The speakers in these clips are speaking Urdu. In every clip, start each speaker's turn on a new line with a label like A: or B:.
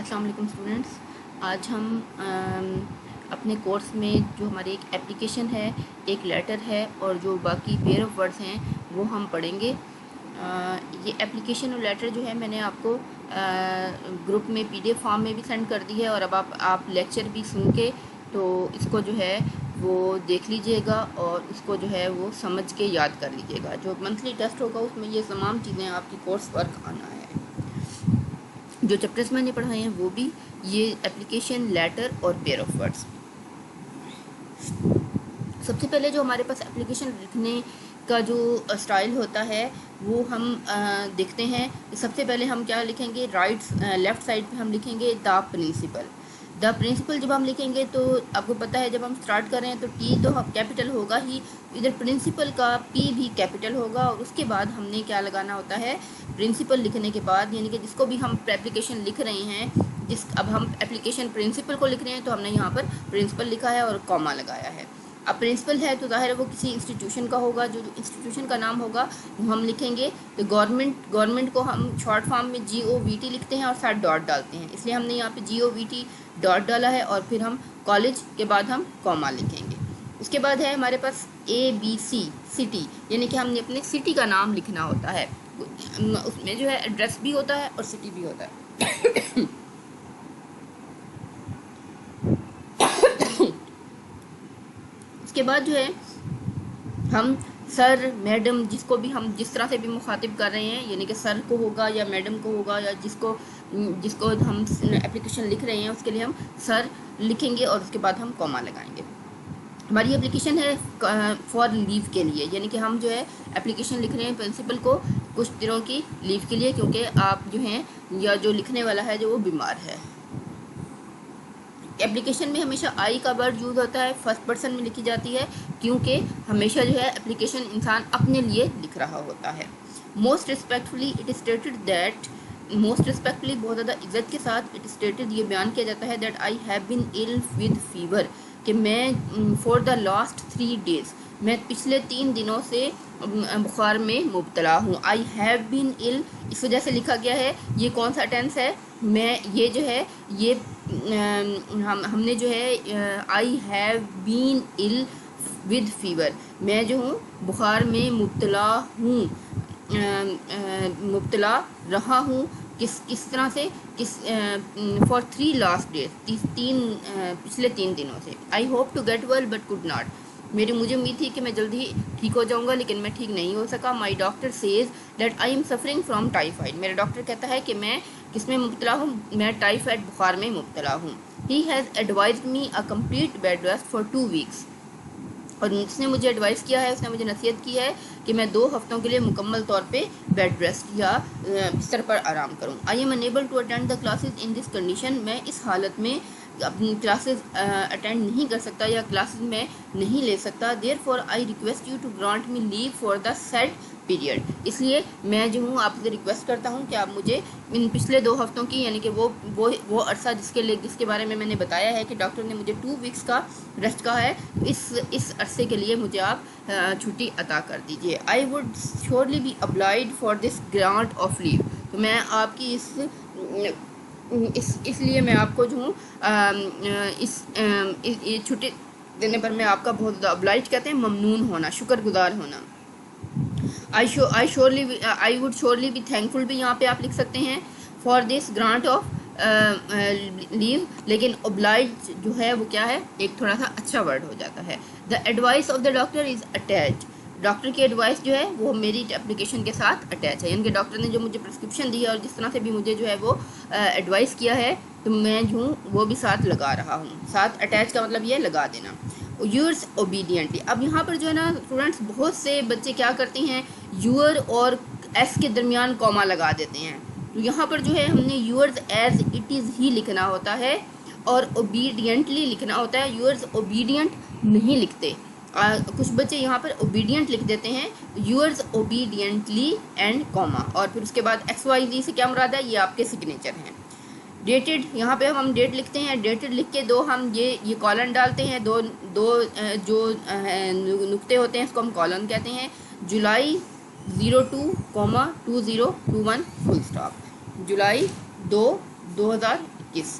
A: السلام علیکم اسٹوڈنٹس. آج ہم اپنے کورس میں جو ہماری ایک اپلیکیشن ہے، ایک لیٹر ہے اور جو باقی پیئر آف ورڈز ہیں وہ ہم پڑھیں گے. یہ اپلیکیشن اور لیٹر جو ہے میں نے آپ کو گروپ میں PDF فارم میں بھی سینڈ کر دی ہے، اور اب آپ لیکچر بھی سن کے تو اس کو جو ہے وہ دیکھ لیجئے گا اور اس کو جو ہے وہ سمجھ کے یاد کر لیجئے گا. جو منتھلی ٹیسٹ ہوگا اس میں یہ تمام چیزیں آپ کی کورس ورک آنا ہے. جو چیپٹرز میں نے پڑھائے ہیں وہ بھی، یہ اپلیکیشن، لیٹر اور پیئر آف ورڈز. سب سے پہلے جو ہمارے پاس اپلیکیشن لکھنے کا جو اسٹائل ہوتا ہے وہ ہم دیکھتے ہیں. سب سے پہلے ہم کیا لکھیں گے؟ لیفٹ سائڈ پہ ہم لکھیں گے دا پرنسپل. دا پرنسپل جب ہم لکھیں گے تو آپ کو پتہ ہے جب ہم سٹارٹ کر رہے ہیں تو ٹی تو کیپٹل ہوگا ہی، ادھر پرنسپل کا پی بھی کیپٹل ہوگا، اور اس کے بعد ہم نے کیا لگانا ہوتا ہے؟ پرنسپل لکھنے کے بعد، یعنی کہ جس کو بھی ہم اپلیکیشن لکھ رہے ہیں، اب ہم اپلیکیشن پرنسپل کو لکھ رہے ہیں تو ہم نے یہاں پر پرنسپل لکھا ہے اور کاما لگایا ہے. اب پرنسپل ہے تو ظاہر ہے وہ کسی انسٹیٹیوشن کا ہوگا، جو انسٹیٹیوشن کا نام ہوگا وہ ہم لکھیں گے. تو گورنمنٹ کو ہم شارٹ فارم میں GOVT لکھتے ہیں اور ساتھ ڈاٹ ڈالتے ہیں، اس لیے ہم نے یہاں پہ GOVT ڈاٹ ڈالا ہے، اور پھر ہم کالج کے بعد ہم کاما لکھیں گے. اس کے بعد ہے ہمارے پاس ABC سٹی، یعنی کہ ہم نے اپنے سٹی کا نام لکھنا ہوتا ہے. اس میں جو ہے ایڈریس بھی ہوتا ہے اور سٹی بھی ہوتا ہے. اس کے بعد جو ہے ہم سر، میڈم، جس کو بھی ہم جس طرح سے بھی مخاطب کر رہے ہیں، یعنی کہ سر کو ہوگا یا میڈم کو ہوگا، یا جس کو ہم اپلیکیشن لکھ رہے ہیں اس کے لیے ہم سر لکھیں گے اور اس کے بعد ہم کاما لگائیں گے. ہماری اپلیکیشن ہے فار لیو کے لیے، یعنی کہ ہم جو ہے اپلیکیشن لکھ رہے ہیں پرنسپل کو کچھ دنوں کی لیو کے لیے، کیونکہ آپ جو ہیں یا جو لکھنے والا ہے جو وہ بیمار ہے. اپلیکیشن میں ہمیشہ آئی کا ورڈ یوز ہوتا ہے، فرسٹ پرسن میں لکھی جاتی ہے، کیونکہ ہمیشہ جو ہے اپلیکیشن انسان اپنے لیے لکھ رہا ہوتا ہے. Most respectfully it stated that, most respectfully بہت زیادہ عزت کے ساتھ اٹ اسٹیٹڈ یہ بیان کیا جاتا ہے that I have been ill with fever، کہ میں فار دا لاسٹ 3 days، میں پچھلے 3 دنوں سے بخار میں مبتلا ہوں. آئی ہیو بین ill اس وجہ سے لکھا گیا ہے. یہ کون سا ٹینس ہے؟ میں یہ جو ہے یہ ہم نے جو ہے I have been ill with fever، میں جو ہوں بخار میں مبتلا ہوں، مبتلا رہا ہوں. کس طرح سے؟ فار 3 last days، پچھلے 3 دنوں سے. I hope to get well but could not، مجھے امید تھی کہ میں جلدی ٹھیک ہو جاؤں گا لیکن میں ٹھیک نہیں ہو سکا. My doctor says that I am suffering from typhoid, میرا ڈاکٹر کہتا ہے کہ میں کس میں مبتلا ہوں؟ میں ٹائیفائڈ بخار میں مبتلا ہوں. He has advised me a complete bed rest for 2 weeks، اور اس نے مجھے ایڈوائز کیا ہے، اس نے مجھے نصیحت کی ہے کہ میں 2 ہفتوں کے لیے مکمل طور پہ بیڈ ریسٹ یا بستر پر آرام کروں. I am unable to attend the classes in this condition, میں اس حالت میں اپنی کلاسز اٹینڈ نہیں کر سکتا یا کلاسز میں نہیں لے سکتا. Therefore I request you to grant me leave for the set period, اس لیے میں جو ہوں آپ سے ریکویسٹ کرتا ہوں کہ آپ مجھے ان پچھلے 2 ہفتوں کی، یعنی کہ وہ عرصہ جس کے بارے میں نے بتایا ہے کہ ڈاکٹر نے مجھے 2 weeks کا ریسٹ کہا ہے، اس عرصے کے لیے مجھے آپ چھٹی عطا کر دیجیے. I would surely be obliged for this grant of leave, تو میں آپ کی اس لیے میں آپ کو جو ہوں یہ چھٹی دینے پر میں آپ کا بہت زیادہ obliged کہتے ہیں ممنون ہونا، شکر گزار ہونا. I would surely be thankful بھی یہاں پہ آپ لکھ سکتے ہیں فار دس گرانٹ آف لیو، لیکن obliged جو ہے وہ کیا ہے؟ ایک تھوڑا سا اچھا ورڈ ہو جاتا ہے. The advice of the doctor is attached, doctor کی ایڈوائس جو ہے وہ میری اپلیکیشن کے ساتھ اٹیچ ہے، یعنی کہ ڈاکٹر نے جو مجھے پرسکرپشن دی ہے اور جس طرح سے بھی مجھے جو ہے وہ ایڈوائس کیا ہے تو میں جو ہوں وہ بھی ساتھ لگا رہا ہوں. ساتھ اٹیچ کا مطلب یہ لگا دینا. یورس اوبیڈینٹلی، اب یہاں پر جو ہے نا اسٹوڈنٹس بہت سے بچے کیا کرتے ہیں، یور اور ایس کے درمیان کاما لگا دیتے ہیں. تو یہاں پر جو ہے ہم نے یورز ایز اٹ از ہی لکھنا ہوتا ہے اور اوبیڈینٹلی لکھنا ہوتا ہے. یورز اوبیڈینٹ نہیں لکھتے، کچھ بچے یہاں پر اوبیڈینٹ لکھ دیتے ہیں، یورز اوبیڈینٹلی اینڈ کاما، اور پھر اس کے بعد XYZ سے کیا مراد ہے؟ یہ آپ کے سگنیچر ہیں. ڈیٹڈ، یہاں پہ ہم ڈیٹ لکھتے ہیں، ڈیٹڈ لکھ کے ہم یہ کالن ڈالتے ہیں، دو جو نقطے ہوتے ہیں اس کو ہم کالن کہتے ہیں. جولائی 02,2021 فل اسٹاپ، جولائی 2، 2021. 2021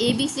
A: ABC,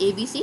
A: ABC,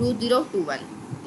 A: 2021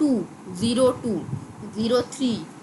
A: 202 03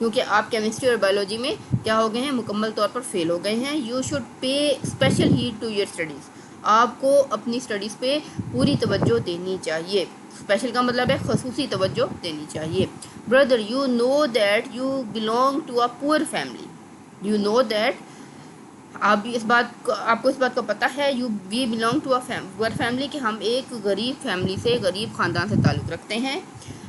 A: کیونکہ آپ کیمسٹری اور بایولوجی میں کیا ہو گئے ہیں، مکمل طور پر فیل ہو گئے ہیں. You should pay special heed to your studies. آپ کو اپنی اسٹڈیز پہ پوری توجہ دینی چاہیے. اسپیشل کا مطلب ہے خصوصی توجہ دینی چاہیے. Brother you know that you belong to a poor family. You know that آپ کو اس بات کا پتہ ہے، we belong to a poor family, کہ ہم ایک غریب فیملی سے، غریب خاندان سے تعلق رکھتے ہیں.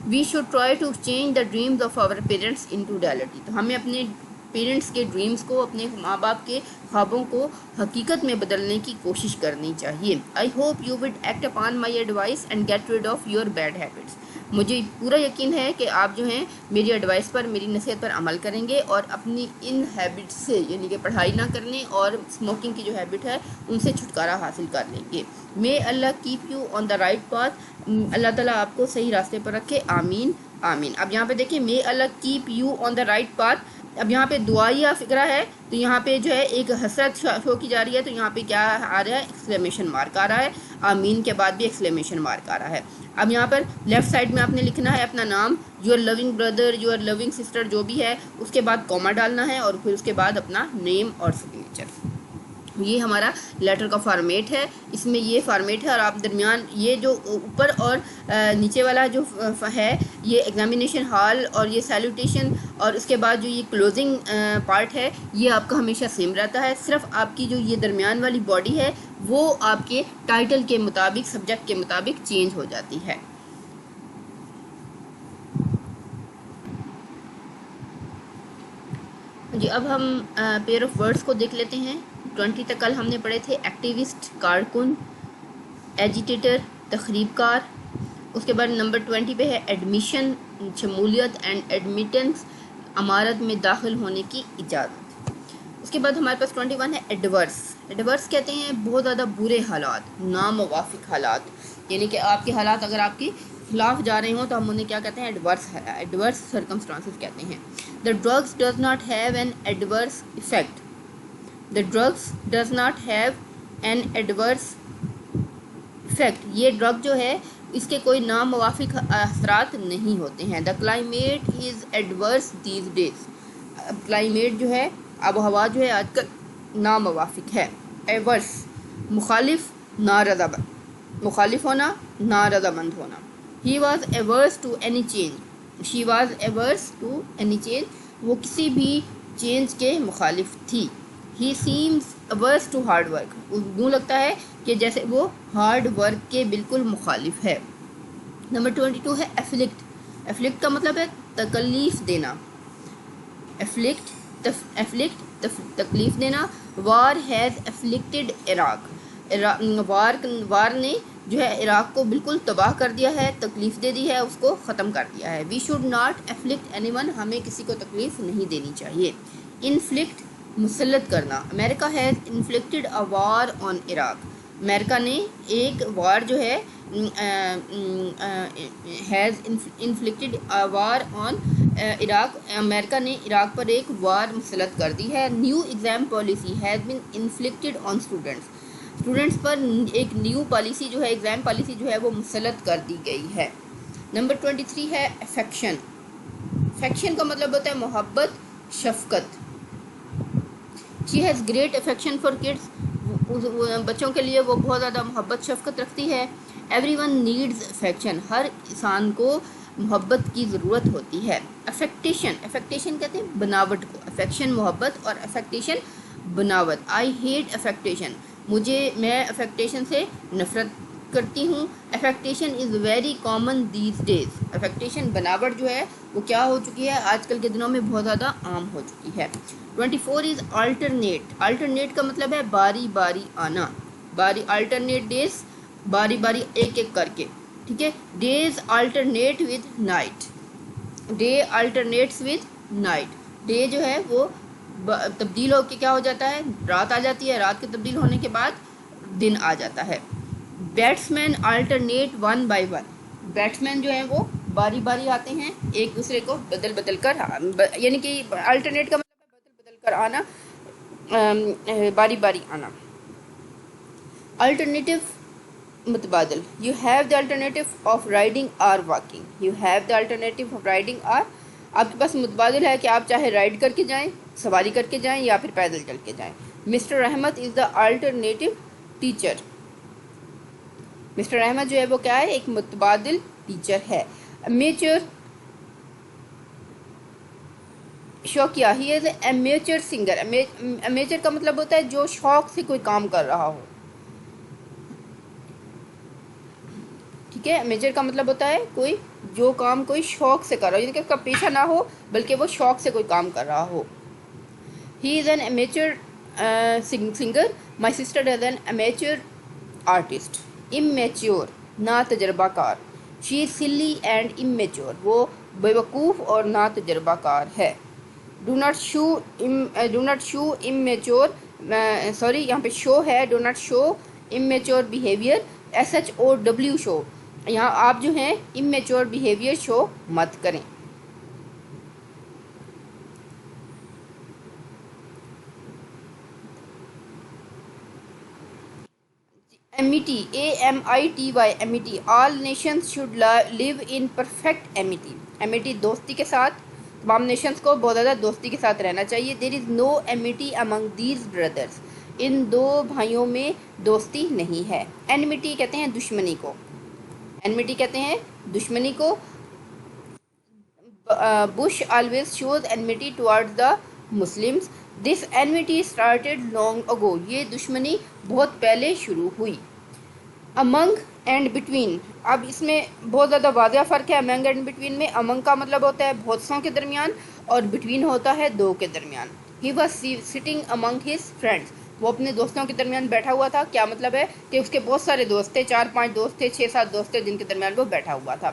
A: We should try to change the dreams of our parents into reality. تو ہمیں اپنے پیرنٹس کے ڈریمز کو، اپنے ماں باپ کے خوابوں کو حقیقت میں بدلنے کی کوشش کرنی چاہیے. I hope you would act upon my advice and get rid of your bad habits. مجھے پورا یقین ہے کہ آپ جو ہیں میری ایڈوائس پر، میری نصیحت پر عمل کریں گے اور اپنی ان ہیبٹس سے، یعنی کہ پڑھائی نہ کرنے اور اسموکنگ کی جو ہیبٹ ہے ان سے چھٹکارا حاصل کر لیں گے. May Allah keep you on the right path. Allah تعالیٰ آپ کو صحیح راستے پر رکھے. آمین آمین. اب یہاں پہ دیکھیں، may Allah keep you on the right path. اب یہاں پہ دعائیہ فقرہ ہے، تو یہاں پہ جو ہے ایک حسرت شو کی جا رہی ہے، تو یہاں پہ کیا آ رہا ہے، ایکسکلیمیشن مارک آ رہا ہے. آمین کے بعد بھی ایکسکلیمیشن مارک آ رہا ہے. اب یہاں پر لیفٹ سائڈ میں آپ نے لکھنا ہے اپنا نام، your loving brother, your loving sister, جو بھی ہے، اس کے بعد کوما ڈالنا ہے اور پھر اس کے بعد اپنا نیم اور سگنیچر. یہ ہمارا لیٹر کا فارمیٹ ہے. اس میں یہ فارمیٹ ہے، اور آپ درمیان یہ جو اوپر اور نیچے والا جو ہے، یہ ایگزامینیشن ہال اور یہ سیلوٹیشن، اور اس کے بعد جو یہ کلوزنگ پارٹ ہے، یہ آپ کا ہمیشہ سیم رہتا ہے. صرف آپ کی جو یہ درمیان والی باڈی ہے وہ آپ کے ٹائٹل کے مطابق، سبجیکٹ کے مطابق چینج ہو جاتی ہے. جی اب ہم پیئر آف ورڈز کو دیکھ لیتے ہیں. 20 تک کل ہم نے پڑھے تھے. ایکٹیوسٹ کارکن، ایجیٹیٹر تخریب کار. اس کے بعد نمبر 20 پہ ہے ایڈمیشن شمولیت اینڈ ایڈمیٹنس، امارت میں داخل ہونے کی اجازت. اس کے بعد ہمارے پاس 21 ہے ایڈورس. ایڈورس کہتے ہیں بہت زیادہ برے حالات، ناموافق حالات، یعنی کہ آپ کے حالات اگر آپ کے خلاف جا رہے ہوں تو ہم انہیں کیا کہتے ہیں، ایڈورس سرکمسٹانسز کہتے ہیں. The drugs does not have an adverse effect. The drugs does not have an adverse effect. یہ ڈرگ جو ہے اس کے کوئی ناموافق اثرات نہیں ہوتے ہیں. The climate is adverse these days. Climate جو ہے، آب و ہوا جو ہے آج کل ناموافق ہے. ایورس مخالف، نارضامند، مخالف ہونا، نارضامند ہونا. He was averse to any change. She was averse to any change. وہ کسی بھی چینج کے مخالف تھی. He seems averse to hard work. یوں لگتا ہے کہ جیسے وہ ہارڈ ورک کے بالکل مخالف ہے. نمبر 22 ہے afflict. afflict کا مطلب ہے تکلیف دینا. afflict تکلیف دینا. war has afflicted Iraq. وار نے جو ہے عراق کو بالکل تباہ کر دیا ہے، تکلیف دے دی ہے، اس کو ختم کر دیا ہے. We should not afflict any one. ہمیں کسی کو تکلیف نہیں دینی چاہیے. انفلکٹ مسلط کرنا. امریکہ ہیز انفلکٹڈ اے وار آن عراق. امریکہ نے ایک وار جو ہے ہیز انفلکٹڈ اے وار آن عراق. امریکہ نے عراق پر ایک وار مسلط کر دی ہے. New exam policy has been inflicted on students. Students پر ایک نیو پالیسی جو ہے، ایگزام پالیسی جو ہے وہ مسلط کر دی گئی ہے. نمبر 23 ہے افیکشن. افیکشن کا مطلب ہوتا ہے محبت، شفقت. She has great affection for kids. بچوں کے لیے وہ بہت زیادہ محبت، شفقت رکھتی ہے. Everyone needs affection. ہر انسان کو محبت کی ضرورت ہوتی ہے. افیکٹیشن. افیکٹیشن کہتے ہیں بناوٹ کو. افیکشن محبت اور افیکٹیشن بناوٹ. I hate affectation. میں افیکٹیشن سے نفرت کرتی ہوں. Affectation is very common these days. Affectation بناوٹ جو ہے وہ کیا ہو چکی ہے، آج کل کے دنوں میں بہت زیادہ عام ہو چکی ہے. 24 از آلٹرنیٹ. آلٹرنیٹ کا مطلب ہے باری باری آنا. آلٹرنیٹ ڈیز، باری باری ایک ایک کر کے، ٹھیک ہے. Days alternate with night. Day alternates with night. Day جو ہے وہ تبدیل ہو کے کیا ہو جاتا ہے، رات آ جاتی ہے. رات کے تبدیل ہونے کے بعد دن آ جاتا ہے. Batsman alternate one by one. Batsman جو ہیں وہ باری باری آتے ہیں، ایک دوسرے کو بدل بدل کر، یعنی کہ آلٹرنیٹ کا مطلب ہے بدل بدل کر آنا، باری باری آنا. الٹرنیٹیو متبادل. You have the alternative of riding or walking. You have the alternative of riding اور آپ کے پاس متبادل ہے کہ آپ چاہے رائڈ کر کے جائیں، سواری کر کے جائیں، یا پھر پیدل چل کے جائیں. Mr Ahmed is the alternative teacher. Mr Ahmed جو ہے وہ کیا ہے؟ ایک متبادل ٹیچر ہے. میچر شوقیہ، ہی از اے میچر سنگر. میچر کا مطلب ہوتا ہے جو شوق سے کوئی کام کر رہا ہو. ٹھیک ہے، میجر کا مطلب ہوتا ہے کوئی جو کام کوئی شوق سے کر رہا ہو، یعنی کہ اس کا پیشہ نہ ہو بلکہ وہ شوق سے کوئی کام کر رہا ہو. He is an amateur singer. My sister is an amateur artist. Amateur نا تجربہ کار. شی از سلی اینڈ امیچور. وہ بے وقوف اور نا تجربہ کار ہے. Do not show amateur, sorry یہاں پہ شو ہے، do not show amateur behaviour. SHOW show. یہاں آپ جو ہیں امیچور بیہیویئر شو مت کریں. amity, AMITY, amity. All nations should live in perfect amity. amity دوستی کے ساتھ، تمام نیشنز کو بہت زیادہ دوستی کے ساتھ رہنا چاہیے. There is no amity among these brothers. ان دو بھائیوں میں دوستی نہیں ہے. enmity کہتے ہیں دشمنی کو. enmity کہتے ہیں دشمنی کو. Bush always shows enmity towards the Muslims. This enmity started long ago. یہ دشمنی بہت پہلے شروع ہوئی. امنگ اینڈ بٹوین، اب اس میں بہت زیادہ واضح فرق ہے امنگ اینڈ بٹوین میں. امنگ کا مطلب ہوتا ہے بہت سوں کے درمیان، اور بٹوین ہوتا ہے دو کے درمیان. He was sitting Umang his friends. وہ اپنے دوستوں کے درمیان بیٹھا ہوا تھا. کیا مطلب ہے کہ اس کے بہت سارے دوست تھے، 4-5 دوست تھے، 6-7 دوست تھے جن کے درمیان وہ بیٹھا ہوا تھا.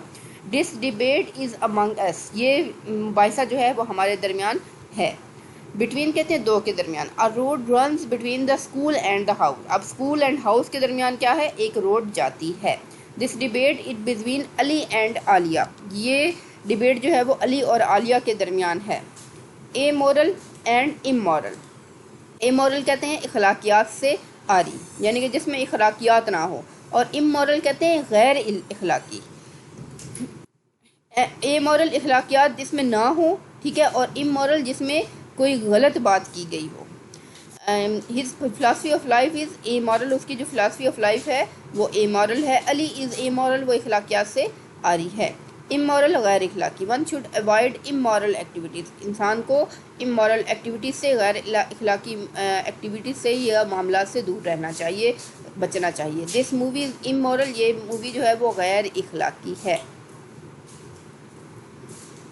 A: ڈس ڈیبیٹ از امنگ اس. یہ مباحثہ جو ہے وہ ہمارے درمیان ہے. بٹوین کہتے ہیں دو کے درمیان. A road runs between the school and the house. اب اسکول اینڈ ہاؤس کے درمیان کیا ہے؟ ایک روڈ جاتی ہے. This debate is between Ali and عالیہ. یہ ڈیبیٹ جو ہے وہ علی اور عالیہ کے درمیان ہے. Amoral and immoral. Amoral کہتے ہیں اخلاقیات سے عاری، یعنی کہ جس میں اخلاقیات نہ ہو، اور immoral کہتے ہیں غیر اخلاقی. Amoral اخلاقیات جس میں نہ ہو، ٹھیک ہے، اور immoral جس میں کوئی غلط بات کی گئی ہو. his philosophy of life is amoral. اس کی جو philosophy of life ہے وہ amoral ہے. علی is amoral، وہ اخلاقیات سے عاری ہے. immoral غیر اخلاقی. one should avoid immoral activities. انسان کو immoral activities سے، غیر اخلاقی activities سے یا معاملات سے دور رہنا چاہیے، بچنا چاہیے. this movie is immoral. یہ مووی جو ہے وہ غیر اخلاقی ہے.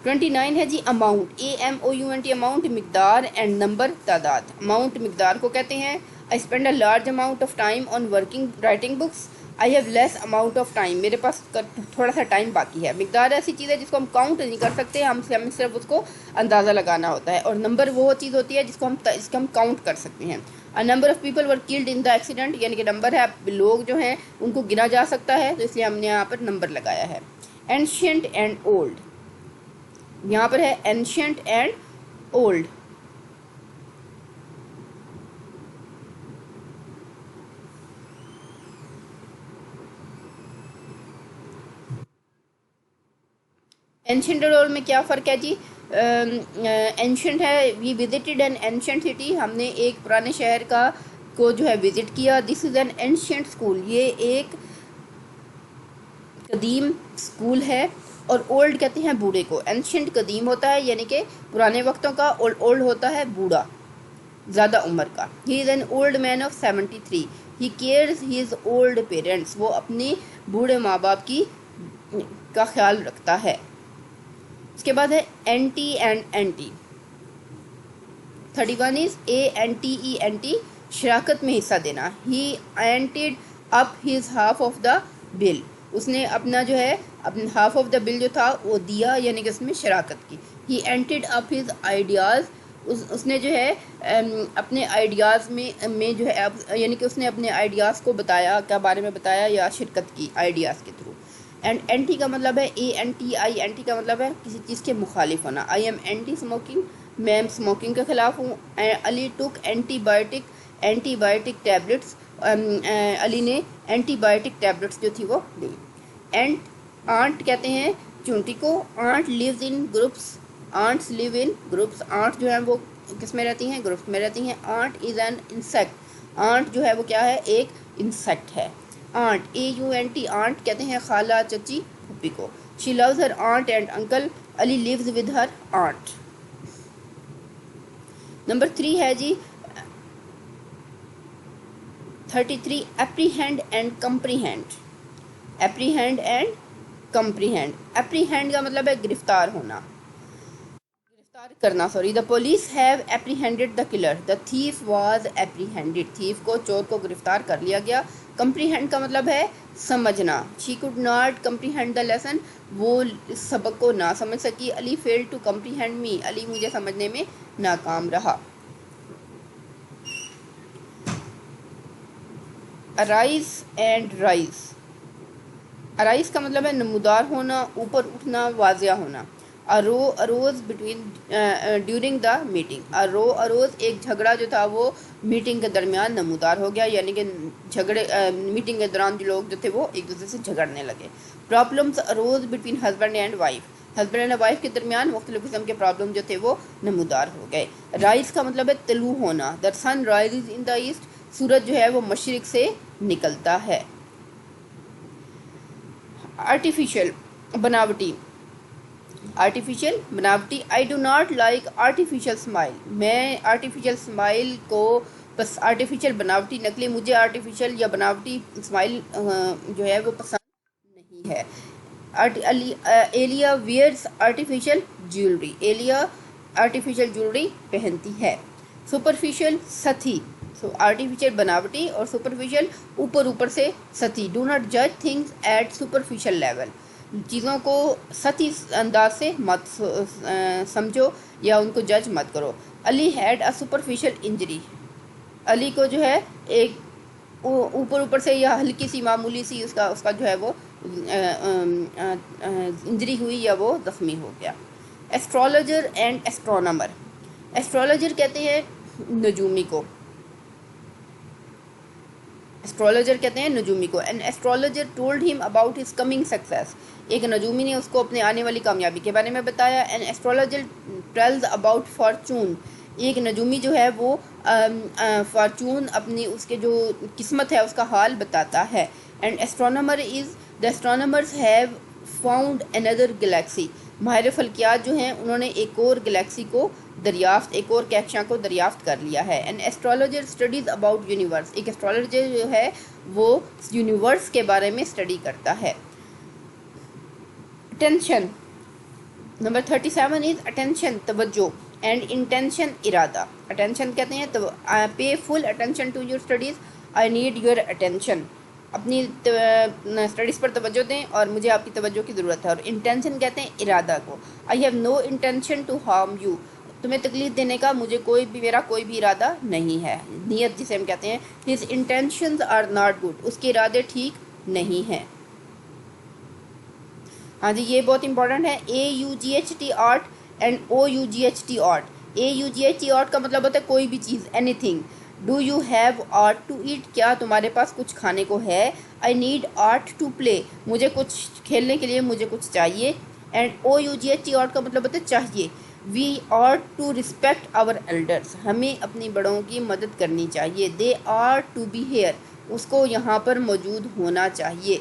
A: 29 ہے جی اماؤنٹ. AMOUNT اماؤنٹ مقدار اینڈ نمبر تعداد. اماؤنٹ مقدار کو کہتے ہیں. I spend a large amount of time on writing books. I have less amount of time. میرے پاس تھوڑا سا ٹائم باقی ہے. مقدار ایسی چیز ہے جس کو ہم کاؤنٹ نہیں کر سکتے، ہمیں صرف اس کو اندازہ لگانا ہوتا ہے. اور نمبر وہ چیز ہوتی ہے جس کو ہم کاؤنٹ کر سکتے ہیں. A number of people were killed in the accident. یعنی کہ نمبر ہے، لوگ جو ہیں ان کو گنا جا سکتا ہے، تو اس لیے ہم نے یہاں پر نمبر لگایا ہے. Ancient and old. یہاں پر ہے ancient and old. ancient اور old میں کیا فرق ہے جی؟ ancient ہے we visited an ancient city. ہم نے ایک پرانے شہر کو جو ہے وزٹ کیا. this is an ancient school. یہ ایک قدیم اسکول ہے. اور اولڈ کہتے ہیں بوڑھے کو. اینشنٹ قدیم ہوتا ہے یعنی کہ پرانے وقتوں کا، اور اولڈ ہوتا ہے بوڑھا، زیادہ عمر کا. He is an old man of 73. He cares his old parents. وہ اپنے بوڑھے ماں باپ کا خیال رکھتا ہے. اس کے بعد ہے ante and anti. 31 is ANTE شراکت میں حصہ دینا. He anted up his half of the bill. اس نے اپنا جو ہے اپنا ہاف آف دا بل جو تھا وہ دیا، یعنی کہ اس میں شراکت کی. ہی اینٹیڈ اپ ہز آئیڈیاز. اس نے جو ہے اپنے آئیڈیاز میں جو ہے یعنی کہ اس نے اپنے آئیڈیاز کو بتایا، کیا بارے میں بتایا یا شرکت کی آئیڈیاز کے تھرو. اینڈ اینٹی کا مطلب ہے ANTI. اینٹی کا مطلب ہے کسی چیز کے مخالف ہونا. I am anti smoking. میں اسموکنگ کے خلاف ہوں. علی ٹک اینٹی بایوٹک ٹیبلٹس. علی نے اینٹی بایوٹک ٹیبلٹس جو تھی وہ لی. اینٹ کہتے ہیں چونٹی کو. Ant lives in groups. Ants live in groups. Ant جو ہیں وہ کس میں رہتی ہیں؟ گروپس میں رہتی ہیں. Ant is an insect. Ant جو ہے وہ کیا ہے؟ ایک انسیکٹ ہے. Aunt, AUNT, aunt کہتے ہیں خالہ چچی پھپھی کو. She loves her aunt and uncle. Ali lives with her aunt. Number 3 ہے جی 33 apprehend and comprehend. apprehend and comprehend. apprehend کا مطلب ہے گرفتار ہونا، گرفتار کرنا. Sorry. The police have apprehended the killer. The thief was apprehended. thief کو، چور کو گرفتار کر لیا گیا. comprehend کا مطلب ہے سمجھنا. She could not comprehend the lesson. وہ سبق کو نہ سمجھ سکی. Ali failed to comprehend me. علی مجھے سمجھنے میں ناکام رہا. arise and rise. arise کا مطلب ہے نمودار ہونا، اوپر اٹھنا، واضح ہونا. arose between during the meeting. arose ایک جھگڑا جو تھا وہ میٹنگ کے درمیان نمودار ہو گیا، یعنی کہ میٹنگ کے دوران جو لوگ جو تھے وہ ایک دوسرے سے جھگڑنے لگے. problems arose between husband and wife. Husband and wife کے درمیان مختلف قسم کے پرابلم جو تھے وہ نمودار ہو گئے. رائز کا مطلب ہے طلوع ہونا. the sun rises in the east. سورج جو ہے وہ مشرق سے نکلتا ہے. آرٹیفیشل، بناوٹی. آرٹیفیشل، بناوٹی. I do not like artificial smile. میں آرٹیفیشل اسمائل کو بس آرٹیفیشل بناوٹی نقلی، مجھے آرٹیفیشل یا بناوٹی اسمائل جو ہے وہ پسند نہیں ہے. ایلیا ویئرس آرٹیفیشل جیولری. ایلیا آرٹیفیشل جیولری پہنتی ہے. سپرفیشل، سطحی. سو آرٹیفیشل بناوٹی اور سپرفیشل اوپر اوپر سے سطحی. ڈو ناٹ جج تھنگس ایٹ سپرفیشل لیول. چیزوں کو سطحی انداز سے مت سمجھو یا ان کو جج مت کرو. علی ہیڈ اے سپرفیشل انجری. علی کو جو ہے ایک اوپر اوپر سے یا ہلکی سی معمولی سی اس کا جو ہے وہ انجری ہوئی یا وہ زخمی ہو گیا. ایسٹرولوجر اینڈ ایسٹرونامر. ایسٹرولوجر کہتے ہیں نجومی کو. ایسٹرولوجر کہتے ہیں نجومی کو. An astrologer told him about his coming success. ایک نجومی نے اس کو اپنے آنے والی کامیابی کے بارے میں بتایا. An astrologer tells about fortune. ایک نجومی جو ہے وہ فارچون اپنی اس کے جو قسمت ہے اس کا حال بتاتا ہے. And astronomer is the astronomers have found another galaxy. ماہر فلکیات جو ہیں انہوں نے ایک اور گلیکسی کو دریافت، ایک اور کہکشاں کو دریافت کر لیا ہے. An astrologer studies about universe. ایک ایسٹرولوجر جو ہے وہ یونیورس کے بارے میں اسٹڈی کرتا ہے. اٹینشن. نمبر 37 از اٹینشن، توجہ. اینڈ انٹینشن، ارادہ. اٹینشن کہتے ہیں تو pay full attention to your studies. I need your attention. اپنی اسٹڈیز پر توجہ دیں اور مجھے آپ کی توجہ کی ضرورت ہے. اور انٹینشن کہتے ہیں ارادہ کو. I have no intention to harm you. تمہیں تکلیف دینے کا میرا کوئی بھی ارادہ نہیں ہے. نیت جسے ہم کہتے ہیں. His intentions are not good. اس کے ارادے ٹھیک نہیں ہیں. ہاں جی یہ بہت امپورٹنٹ ہے. AUGHT aught and OUGHT aught. AUGHT aught کا مطلب ہوتا ہے کوئی بھی چیز، anything. Do you have aught to eat. کیا تمہارے پاس کچھ کھانے کو ہے. I need aught to play. مجھے کچھ کھیلنے کے لیے مجھے کچھ چاہیے. اینڈ OUGHT آرٹ کا مطلب ہوتا ہے چاہیے. We ought to respect our elders. ہمیں اپنی بڑوں کی مدد کرنی چاہیے. They ought to be here. اس کو یہاں پر موجود ہونا چاہیے.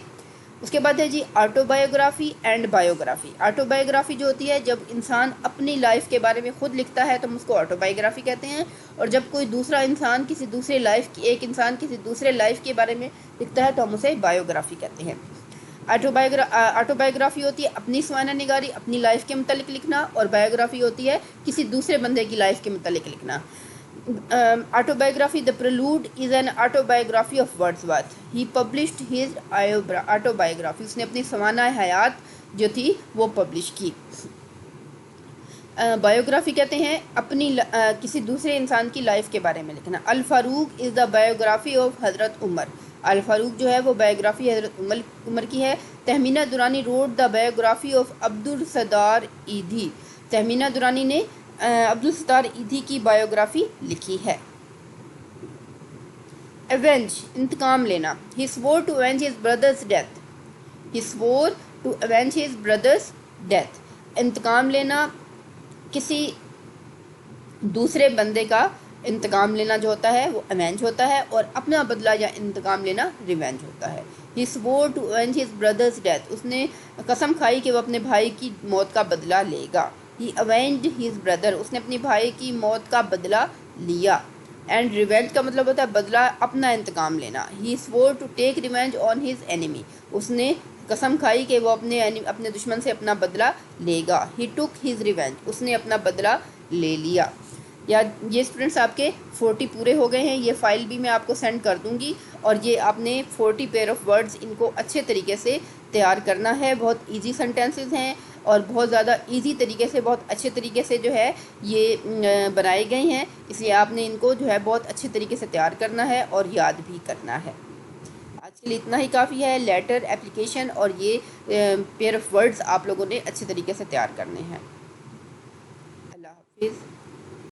A: اس کے بعد ہے جی autobiography and biography. Autobiography جو ہوتی ہے جب انسان اپنی لائف کے بارے میں خود لکھتا ہے تو ہم اس کو آٹو بایوگرافی کہتے ہیں. اور جب کوئی دوسرا انسان ایک انسان کسی دوسرے لائف کے بارے میں لکھتا ہے تو ہم اسے بایوگرافی کہتے ہیں. آٹو بایوگرافی ہوتی ہے اپنی سوانح نگاری، اپنی لائف کے متعلق لکھنا. اور بایوگرافی ہوتی ہے کسی دوسرے بندے کی لائف کے متعلق لکھنا. Autobiography. The Prelude is an autobiography of Wordsworth. He published his autobiography. اس نے اپنی سوانح حیات جو تھی وہ پبلش کی. بایوگرافی کہتے ہیں اپنی کسی دوسرے انسان کی لائف کے بارے میں لکھنا. الفاروق از دا بایوگرافی آف حضرت عمر. الفاروق جو ہے وہ بایوگرافی حضرت عمر کی ہے. Tehmina Durrani wrote the biography of Abdul Sattar Edhi. Tehmina Durrani نے عبدالستار ایدھی کی بایوگرافی لکھی ہے. ایونج، انتقام لینا. He swore to avenge his brother's death. He swore to avenge his brother's death. انتقام لینا کسی دوسرے بندے کا انتقام لینا جو ہوتا ہے وہ اوینج ہوتا ہے، اور اپنا بدلہ یا انتقام لینا ریونج ہوتا ہے۔ He swore to avenge his brother's death. اس نے قسم کھائی کہ وہ اپنے بھائی کی موت کا بدلہ لے گا۔ He avenged his brother. اس نے اپنے بھائی کی موت کا بدلہ لیا۔ اینڈ ریونج کا مطلب ہوتا ہے بدلہ، اپنا انتقام لینا۔ He swore to take revenge on his enemy. اس نے قسم کھائی کہ وہ اپنے دشمن سے اپنا بدلہ لے گا۔ He took his revenge. اس نے اپنا بدلہ لے لیا۔ یا یہ اسٹوڈنٹس آپ کے 40 پورے ہو گئے ہیں، یہ فائل بھی میں آپ کو سینڈ کر دوں گی، اور یہ آپ نے 40 پیئر آف ورڈز ان کو اچھے طریقے سے تیار کرنا ہے۔ بہت ایزی سینٹینسز ہیں اور بہت زیادہ ایزی طریقے سے، بہت اچھے طریقے سے جو ہے یہ بنائے گئے ہیں، اس لیے آپ نے ان کو جو ہے بہت اچھے طریقے سے تیار کرنا ہے اور یاد بھی کرنا ہے۔ آج کے لیے اتنا ہی کافی ہے۔ لیٹر، اپلیکیشن اور یہ پیئر آف ورڈز آپ لوگوں نے اچھے طریقے سے تیار کرنے ہیں۔ اللہ حافظ۔